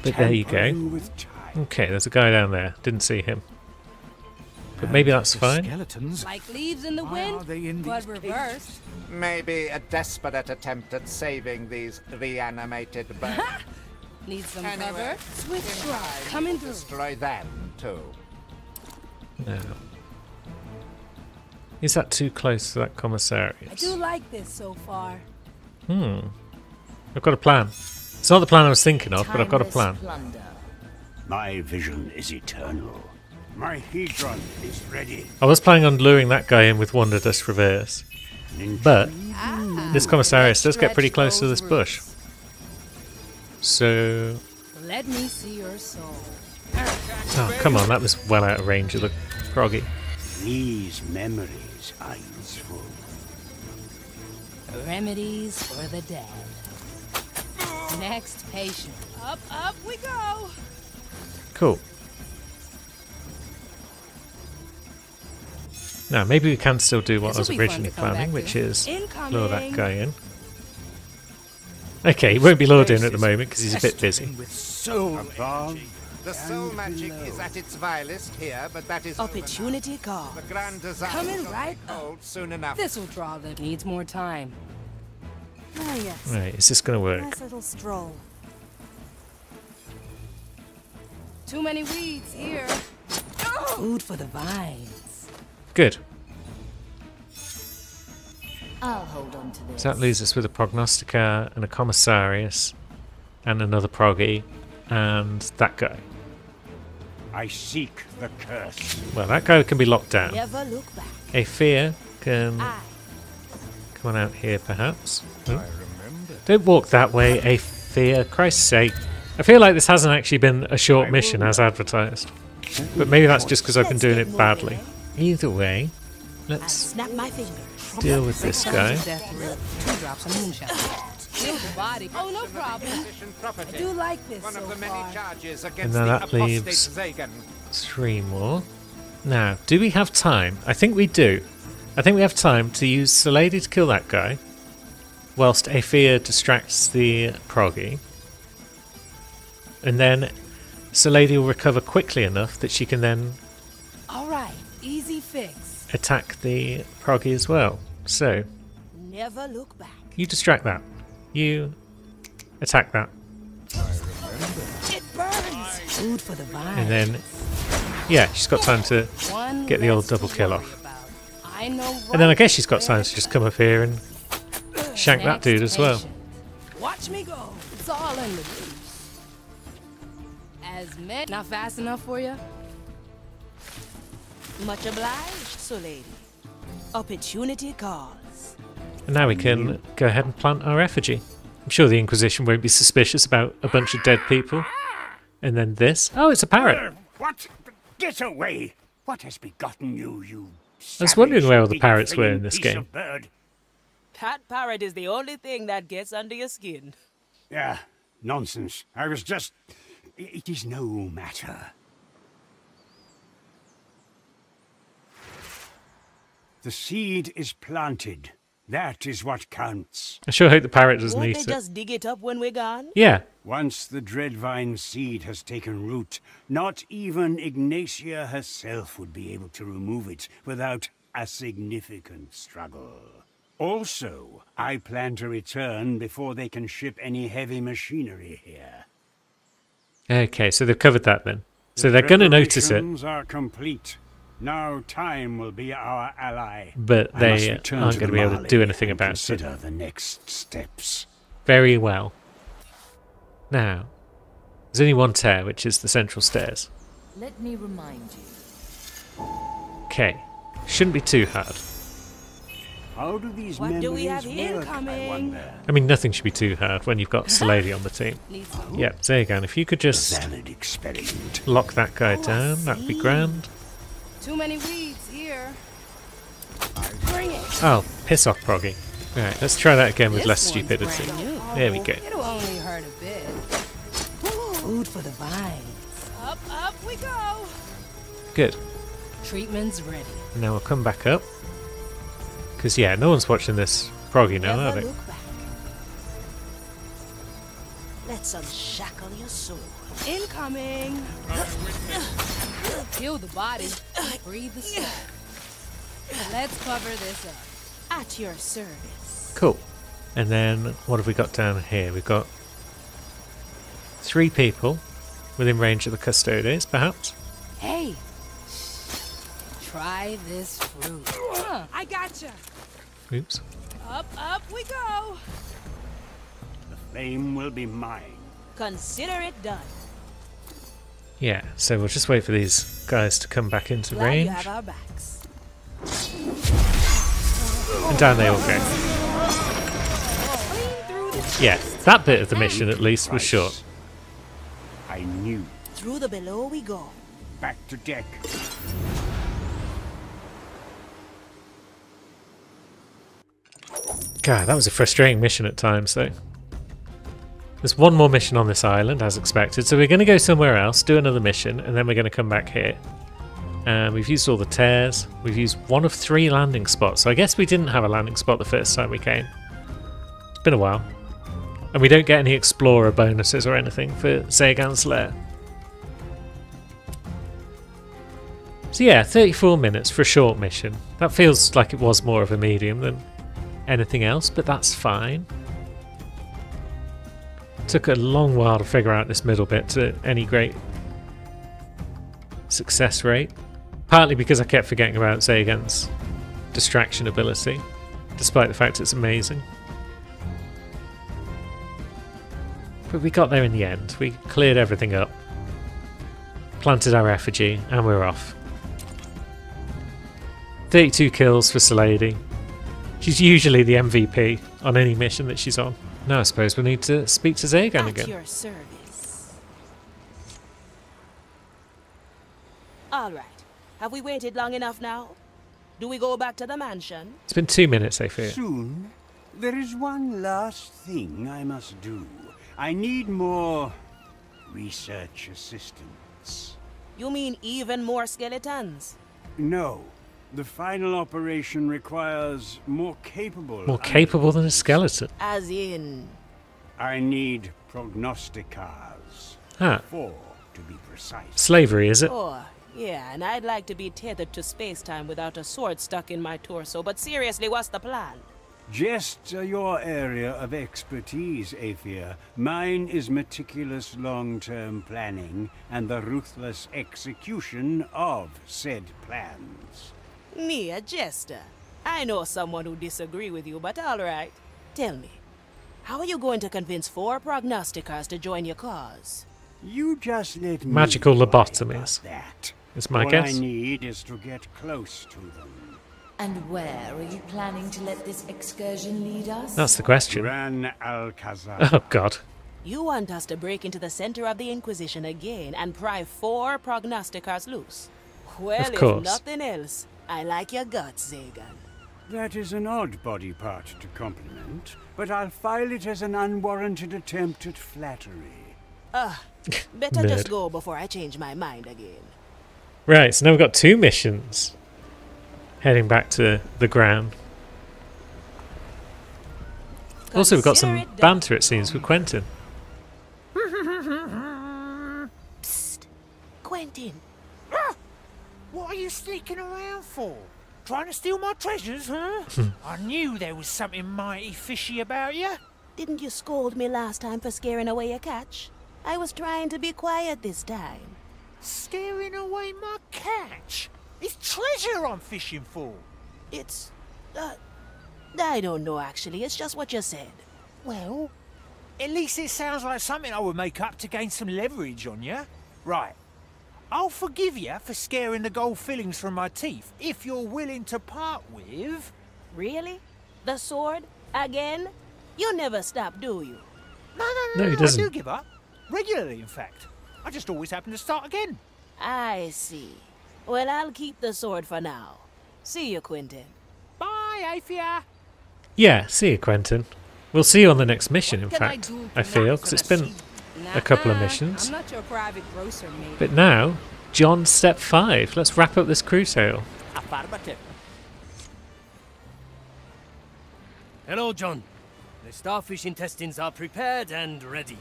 Speaker 1: But there you go.
Speaker 5: Tampering with time.
Speaker 1: Okay, there's a guy down there. Didn't see him. But maybe that's
Speaker 10: The
Speaker 1: fine.
Speaker 10: Skeletons.
Speaker 7: Like leaves in the
Speaker 10: Why are
Speaker 7: wind,
Speaker 10: they in
Speaker 7: but
Speaker 10: these
Speaker 7: reversed.
Speaker 11: Maybe a desperate attempt at saving these reanimated birds.
Speaker 7: Need some
Speaker 11: Anyway,
Speaker 7: cover? Swift
Speaker 11: in
Speaker 7: drive.
Speaker 11: time
Speaker 7: Coming
Speaker 11: we'll
Speaker 7: through.
Speaker 11: destroy them too.
Speaker 1: No. Is that too close to that
Speaker 7: I
Speaker 1: commissarius?
Speaker 7: do like this so far.
Speaker 1: I've got a plan. It's not the plan I was thinking of, but I've got a plan.
Speaker 4: Timeless plunder.
Speaker 5: My vision is eternal. My Hedron is ready.
Speaker 1: I was planning on luring that guy in with Wonder Dust Reverse, but this commissarius does get pretty close to this bush. So...
Speaker 7: Let me see your soul.
Speaker 1: Oh, come on, that was well out of range of the proggy.
Speaker 5: These memories are useful.
Speaker 7: Remedies for the dead. Next patient. Up we go.
Speaker 1: Cool. Now, maybe we can still do what I was
Speaker 7: This'll be fun
Speaker 1: originally
Speaker 7: to come
Speaker 1: planning,
Speaker 7: back
Speaker 1: which
Speaker 7: to.
Speaker 1: is lure that
Speaker 7: Incoming.
Speaker 1: guy in. Okay, he won't be lured in at the moment because he's a bit busy.
Speaker 10: With soul
Speaker 5: Above
Speaker 11: The soul magic is at its vilest here, but that is over now.
Speaker 6: Opportunity call.
Speaker 11: The grand design
Speaker 7: Coming
Speaker 11: will
Speaker 7: right
Speaker 11: take hold soon enough.
Speaker 7: This'll draw them. Needs more time.
Speaker 2: Ah, yes.
Speaker 1: Right, is this going to work?
Speaker 2: Nice little stroll.
Speaker 7: Too many weeds here. Food for the vines.
Speaker 1: Good.
Speaker 4: I'll hold on to this.
Speaker 1: So that leaves us with a Prognostica and a Commissarius and another Proggy and that guy.
Speaker 5: I seek the curse.
Speaker 1: Well, that guy can be locked down.
Speaker 6: Never look back.
Speaker 1: A fear can come on out here, perhaps. Oh. Don't walk that way, a fear. Christ's sake. I feel like this hasn't actually been a short mission as advertised. But maybe that's just because I've been doing it badly. Either way, let's
Speaker 6: Snap my fingers.
Speaker 1: deal with this guy.
Speaker 7: 2 drops of moonshine. Kill the body. Oh, no problem. I do like this
Speaker 11: One
Speaker 7: so
Speaker 11: of the many
Speaker 7: far.
Speaker 11: charges
Speaker 1: And
Speaker 11: against
Speaker 1: now
Speaker 11: the
Speaker 1: that
Speaker 11: apostate
Speaker 1: leaves
Speaker 11: Zagan.
Speaker 1: 3 more. Now, do we have time? I think we do. I think we have time to use Salady to kill that guy, whilst Aethea distracts the proggy. And then Salady will recover quickly enough that she can then
Speaker 7: All right, easy fix.
Speaker 1: attack the proggy as well. So,
Speaker 6: Never look back.
Speaker 1: you distract that. You attack that.
Speaker 6: It burns.
Speaker 7: Food for the vine.
Speaker 1: And then, yeah, she's got time to
Speaker 7: One
Speaker 1: get the old
Speaker 7: less
Speaker 1: double
Speaker 7: to
Speaker 1: kill
Speaker 7: worry
Speaker 1: off.
Speaker 7: about. I know
Speaker 1: And then I
Speaker 7: right
Speaker 1: guess she's got time to just come up here and shank that
Speaker 7: Next
Speaker 1: dude as well.
Speaker 7: patient. Watch me go. It's all in the loose. As men, not fast enough for you?
Speaker 6: Much obliged, so lady. Opportunity calls.
Speaker 1: And now we can go ahead and plant our effigy. I'm sure the Inquisition won't be suspicious about a bunch of dead people. And then this. Oh, it's a parrot.
Speaker 5: What? Get away! What has begotten you, you
Speaker 1: I was wondering where all the
Speaker 5: savage,
Speaker 1: parrots were
Speaker 5: big-flinging
Speaker 1: in this
Speaker 5: piece
Speaker 1: game.
Speaker 5: of bird.
Speaker 6: That parrot is the only thing that gets under your skin.
Speaker 5: Yeah, nonsense. I was just... It is no matter. The seed is planted. That is what counts.
Speaker 1: I sure hope the parrot doesn't
Speaker 6: Won't
Speaker 1: eat
Speaker 6: they
Speaker 1: it.
Speaker 6: just dig it up when we're gone?
Speaker 1: Yeah.
Speaker 5: Once the Dreadvine seed has taken root, not even Ignatia herself would be able to remove it without a significant struggle. Also, I plan to return before they can ship any heavy machinery here.
Speaker 1: Okay, so they've covered that then. So
Speaker 5: The
Speaker 1: they're going to notice it,
Speaker 5: preparations are complete. Now time will be our ally.
Speaker 1: but
Speaker 5: I must
Speaker 1: they
Speaker 5: return
Speaker 1: aren't
Speaker 5: to
Speaker 1: going to
Speaker 5: the
Speaker 1: be able to
Speaker 5: Marley
Speaker 1: do anything
Speaker 5: and
Speaker 1: about it.
Speaker 5: consider the next steps.
Speaker 1: Very well. Now, there's only one tear, which is the central stairs.
Speaker 4: Let me remind you.
Speaker 1: Okay, shouldn't be too hard.
Speaker 5: How do these
Speaker 6: What
Speaker 5: memories
Speaker 6: do we have
Speaker 5: work,
Speaker 6: incoming?
Speaker 5: I wonder?
Speaker 1: I mean, nothing should be too hard when you've got Salady on the team.
Speaker 7: Need some.
Speaker 1: Yeah, Zagan, if you could just
Speaker 5: Valid experiment.
Speaker 1: lock that guy
Speaker 6: Oh, I
Speaker 1: down, that'd be
Speaker 6: see.
Speaker 1: grand.
Speaker 7: Too many weeds here. Bring it.
Speaker 1: Oh, piss off, Proggy. Right, let's try that again with
Speaker 7: This
Speaker 1: less
Speaker 7: one's
Speaker 1: stupidity.
Speaker 7: brand new.
Speaker 1: There we go.
Speaker 7: It'll only hurt a bit. Food for the vine.
Speaker 6: Up we go.
Speaker 1: Good.
Speaker 7: Treatment's ready.
Speaker 1: Now we'll come back up. Because, yeah, no one's watching this Proggy now, are
Speaker 6: Never
Speaker 1: they?
Speaker 6: look back. Let's unshackle your soul.
Speaker 7: Incoming. Kill the body. Breathe the soul. Let's cover this up.
Speaker 6: At your service.
Speaker 1: Cool. And then, what have we got down here? We've got 3 people within range of the Custodes, perhaps.
Speaker 7: Hey. Try this fruit. I gotcha.
Speaker 1: Oops.
Speaker 6: Up we go.
Speaker 5: The flame will be mine.
Speaker 6: Consider it done.
Speaker 1: Yeah, so we'll just wait for these guys to come back into
Speaker 6: Glad
Speaker 1: range.
Speaker 6: you have our backs.
Speaker 1: And down they all go. Yeah, that bit of the mission at least was short.
Speaker 5: I knew.
Speaker 6: Through the below we go.
Speaker 5: Back to deck.
Speaker 1: God, that was a frustrating mission at times, though. There's one more mission on this island, as expected, so we're going to go somewhere else, do another mission, and then we're going to come back here. We've used all the tears. We've used 1 of 3 landing spots, so I guess we didn't have a landing spot the first time we came. It's been a while. And we don't get any explorer bonuses or anything for Zagan's Lair. So yeah, 34 minutes for a short mission. That feels like it was more of a medium than anything else, but that's fine. Took a long while to figure out this middle bit to any great success rate. Partly because I kept forgetting about Zagan's distraction ability, despite the fact it's amazing. But we got there in the end. We cleared everything up. Planted our effigy, and we're off. 32 kills for Salady. She's usually the MVP on any mission that she's on. Now I suppose we need to speak to Zagan
Speaker 6: At
Speaker 1: again.
Speaker 6: your service. All right. Have we waited long enough now? Do we go back to the mansion?
Speaker 1: It's been 2 minutes, I fear.
Speaker 5: Soon. There is one last thing I must do. I need more research assistance.
Speaker 6: You mean even more skeletons?
Speaker 5: No. The final operation requires more capable...
Speaker 1: More capable than a skeleton?
Speaker 6: As in...
Speaker 5: I need prognosticars.
Speaker 1: Ah.
Speaker 5: 4, to be precise.
Speaker 1: Slavery, is it?
Speaker 6: Oh, yeah, and I'd like to be tethered to space-time without a sword stuck in my torso, but seriously, what's the plan?
Speaker 5: Just your area of expertise, Aethia. Mine is meticulous long-term planning and the ruthless execution of said plans.
Speaker 6: Me, a jester? I know someone who disagree with you, but all right. Tell me, how are you going to convince 4 prognosticars to join your cause?
Speaker 5: You just let me
Speaker 1: Magical
Speaker 5: worry
Speaker 1: lobotomies.
Speaker 5: about that.
Speaker 1: Is my
Speaker 5: All
Speaker 1: guess.
Speaker 5: I need is to get close to them.
Speaker 4: And where are you planning to let this excursion lead us?
Speaker 1: That's the question.
Speaker 5: Gran Alcazar.
Speaker 1: Oh, God.
Speaker 6: You want us to break into the center of the Inquisition again and pry 4 prognosticars loose? Well,
Speaker 1: Of course.
Speaker 6: if nothing else, I like your guts, Zagan.
Speaker 5: That is an odd body part to compliment, but I'll file it as an unwarranted attempt at flattery.
Speaker 6: Better
Speaker 1: Nerd.
Speaker 6: just go before I change my mind again.
Speaker 1: Right, so now we've got 2 missions. Heading back to the ground. Also, we've got
Speaker 6: Consider
Speaker 1: some
Speaker 6: it done.
Speaker 1: banter, it seems, with Quentin.
Speaker 6: Psst. Quentin.
Speaker 12: What are you sneaking around for? Trying to steal my treasures, huh? I knew there was something mighty fishy about you.
Speaker 6: Didn't you scold me last time for scaring away a catch? I was trying to be quiet this time.
Speaker 12: Scaring away my catch? It's treasure I'm fishing for.
Speaker 6: It's... I don't know, actually. It's just what you said.
Speaker 12: Well, at least it sounds like something I would make up to gain some leverage on you. Right. I'll forgive you for scaring the gold fillings from my teeth if you're willing to part with...
Speaker 6: Really? The sword? Again? You never stop, do you?
Speaker 1: No, he
Speaker 12: I
Speaker 1: doesn't.
Speaker 12: do give up. Regularly, in fact. I just always happen to start again.
Speaker 6: I see. Well, I'll keep the sword for now. See you, Quentin.
Speaker 12: Bye, Aethia.
Speaker 1: Yeah, see you, Quentin. We'll see you on the next mission, in
Speaker 7: Can I
Speaker 1: fact.
Speaker 7: do
Speaker 1: I feel, because it's been a couple of
Speaker 7: Nuh-uh.
Speaker 1: missions.
Speaker 7: I'm not your private grocer, mate.
Speaker 1: But now, John Step 5. Let's wrap up this crew tale.
Speaker 3: Affirmative.
Speaker 13: Hello, John. The starfish intestines are prepared and ready.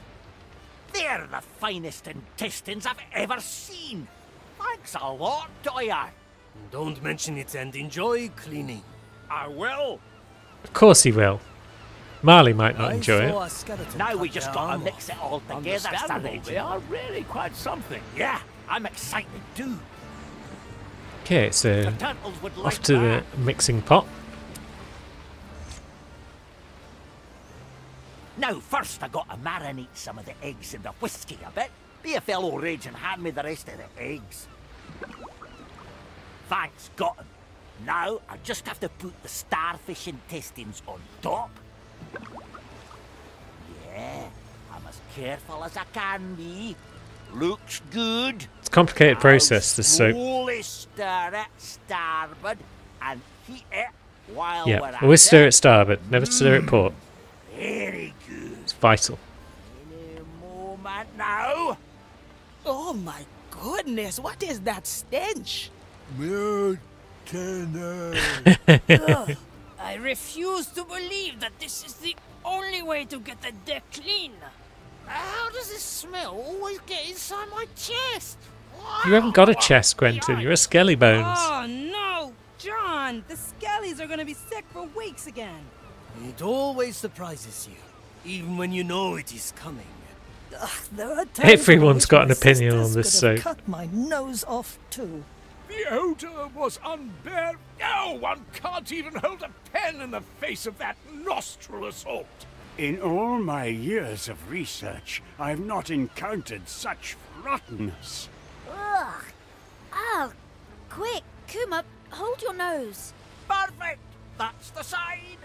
Speaker 3: They're the finest intestines I've ever seen. Thanks a lot, Doyer.
Speaker 13: Don't mention it and enjoy cleaning.
Speaker 3: I will.
Speaker 1: Of course he will. Marley might not enjoy it.
Speaker 3: Now we just gotta mix it all together,
Speaker 8: Understandable. They are really quite something.
Speaker 3: Yeah, I'm excited too.
Speaker 1: Okay, so
Speaker 3: The turtles would like
Speaker 1: off to the
Speaker 3: that.
Speaker 1: mixing pot.
Speaker 3: Now, first I gotta marinate some of the eggs in the whiskey a bit. Be a fellow rage and hand me the rest of the eggs. Thanks, got 'em. Now, I just have to put the starfish intestines on top. Yeah, I'm as careful as I can be. Looks good.
Speaker 1: It's a complicated process, this soap.
Speaker 3: Slowly stir it starboard and heat it while we're
Speaker 1: Yeah,
Speaker 3: at
Speaker 1: always stir
Speaker 3: it.
Speaker 1: it starboard, never stir it port.
Speaker 3: Very good.
Speaker 1: It's vital.
Speaker 3: Any moment now.
Speaker 6: Oh my goodness, what is that stench?
Speaker 12: Milk tender.
Speaker 7: Ugh, I refuse to believe that this is the only way to get the deck clean.
Speaker 12: How does this smell always get inside my chest?
Speaker 1: You haven't got a chest, Quentin. You're a skelly bones.
Speaker 7: Oh no, John! The skellies are gonna be sick for weeks again.
Speaker 13: It always surprises you, even when you know it is coming.
Speaker 2: There are times
Speaker 1: Everyone's
Speaker 2: when I
Speaker 1: got an
Speaker 2: wish my
Speaker 1: opinion on
Speaker 2: sisters
Speaker 1: this
Speaker 2: could have
Speaker 1: soap.
Speaker 2: cut my nose off too.
Speaker 8: The odor was unbearable. No one can't even hold a pen in the face of that nostril assault.
Speaker 5: In all my years of research, I've not encountered such rottenness.
Speaker 14: Ugh. Oh, quick, Kuma, hold your nose.
Speaker 3: Perfect! That's the sign!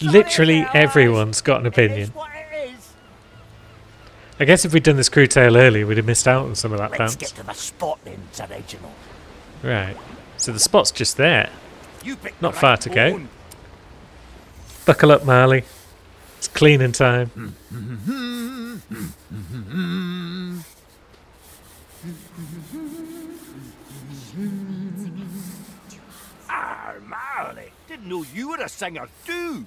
Speaker 1: Literally everyone's got an opinion. I guess if we'd done this crew tale earlier, we'd have missed out on some of that
Speaker 3: Let's
Speaker 1: bounce.
Speaker 3: get to the spot then, Sir Reginald.
Speaker 1: Right. So the spot's just there.
Speaker 3: You picked
Speaker 1: Not
Speaker 3: the
Speaker 1: far
Speaker 3: right
Speaker 1: to go.
Speaker 3: bone.
Speaker 1: Buckle up, Marley. It's cleaning time.
Speaker 3: Ah, Marley, didn't know you were a singer too.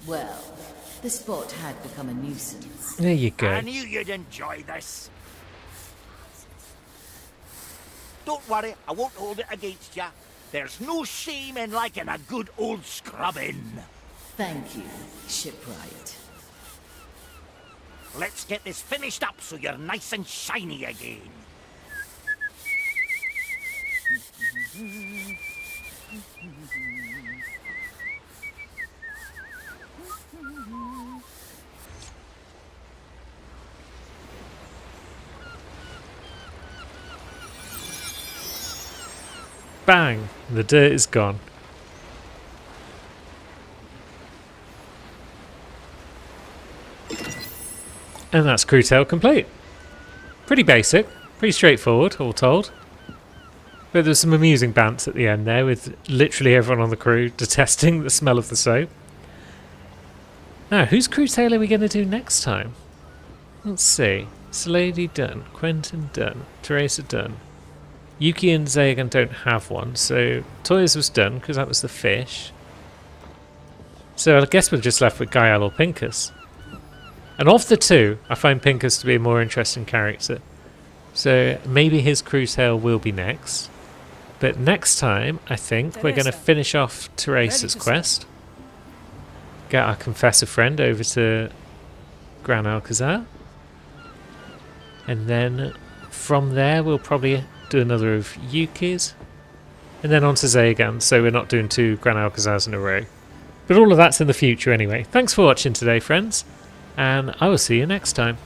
Speaker 4: Well, the spot had become a nuisance.
Speaker 1: There you go.
Speaker 3: I knew you'd enjoy this. Don't worry, I won't hold it against you. There's no shame in liking a good old scrubbing.
Speaker 4: Thank you, Shipwright.
Speaker 3: Let's get this finished up so you're nice and shiny again.
Speaker 1: Bang! The dirt is gone. And that's crew tale complete. Pretty basic, pretty straightforward, all told. But there's some amusing bants at the end there, with literally everyone on the crew detesting the smell of the soap. Now, whose crew tale are we going to do next time? Let's see. Slady done, Quentin done, Teresa done. Yuki and Zagan don't have one, so Toys was done because that was the fish. So I guess we're just left with Gael or Pincus. And of the two, I find Pincus to be a more interesting character. So maybe his crew tale will be next. But next time, I think we're going to finish off Teresa's quest. Get our confessor friend over to Gran Alcazar. And then from there, we'll probably do another of Yuki's. And then on to Zagan, so we're not doing 2 Gran Alcazars in a row. But all of that's in the future anyway. Thanks for watching today, friends. And I will see you next time.